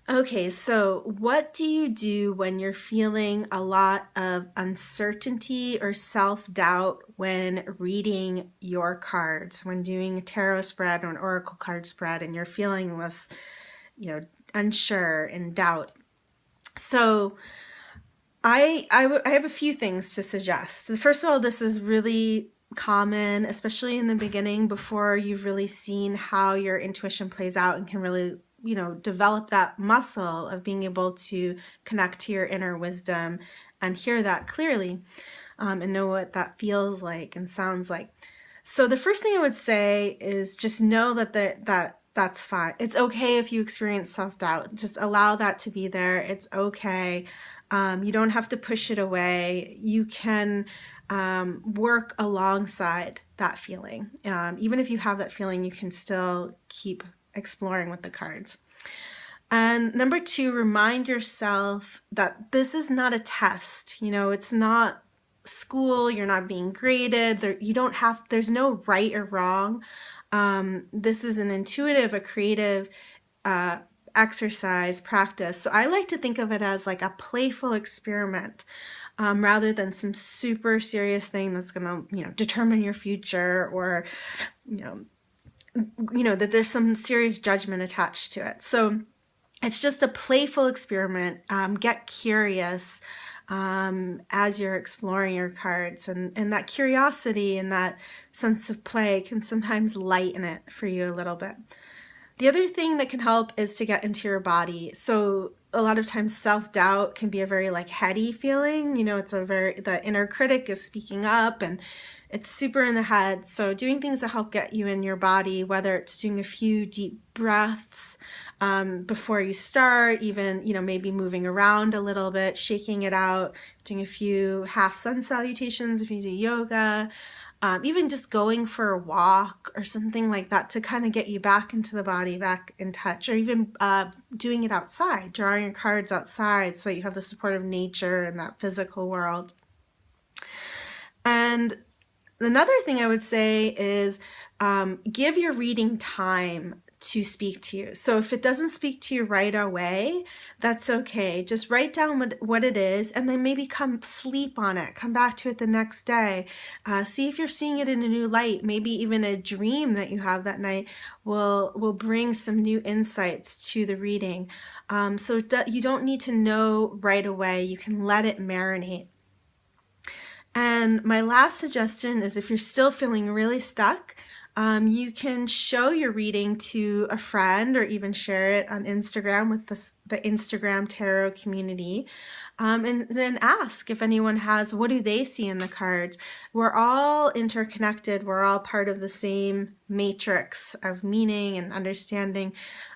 Okay, so what do you do when you're feeling a lot of uncertainty or self-doubt when reading your cards, when doing a tarot spread or an oracle card spread, and you're feeling this, you know, unsure and doubt? So I have a few things to suggest. First of all, this is really common, especially in the beginning before you've really seen how your intuition plays out and can really, develop that muscle of being able to connect to your inner wisdom and hear that clearly, and know what that feels like and sounds like. So the first thing I would say is just know that's fine. It's okay if you experience self-doubt. Just allow that to be there. It's okay. You don't have to push it away. You can work alongside that feeling. Even if you have that feeling, you can still keep exploring with the cards. And number two, remind yourself that this is not a test. It's not school. You're not being graded. There's no right or wrong. This is an intuitive, a creative exercise practice. So I like to think of it as like a playful experiment, rather than some super serious thing that's going to, determine your future, or, that there's some serious judgment attached to it. So it's just a playful experiment. Get curious as you're exploring your cards, and that curiosity and that sense of play can sometimes lighten it for you a little bit. The other thing that can help is to get into your body. So a lot of times self-doubt can be a very heady feeling. The inner critic is speaking up and it's super in the head. So doing things that help get you in your body, whether it's doing a few deep breaths before you start, even, maybe moving around a little bit, shaking it out, doing a few half sun salutations if you do yoga, even just going for a walk or something like that to kind of get you back into the body, back in touch, or even doing it outside, drawing your cards outside so that you have the support of nature and that physical world. And another thing I would say is give your reading time to speak to you. So if it doesn't speak to you right away, that's okay. Just write down what it is, and then maybe sleep on it. Come back to it the next day. See if you're seeing it in a new light. Maybe even a dream that you have that night will bring some new insights to the reading. So you don't need to know right away. You can let it marinate. And my last suggestion is, if you're still feeling really stuck, you can show your reading to a friend or even share it on Instagram with the Instagram tarot community, and then ask if anyone has, what do they see in the cards? We're all interconnected. We're all part of the same matrix of meaning and understanding.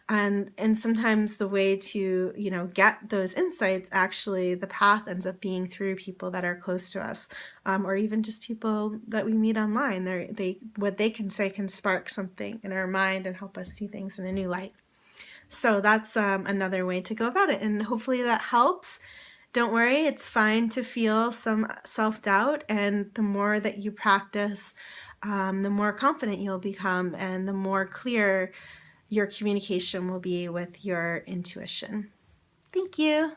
And sometimes the way to, get those insights, actually the path ends up being through people that are close to us, or even just people that we meet online. What they can say can spark something in our mind and help us see things in a new light. So that's another way to go about it, and hopefully that helps. Don't worry, it's fine to feel some self-doubt, and the more that you practice, the more confident you'll become, and the more clear your communication will be with your intuition. Thank you.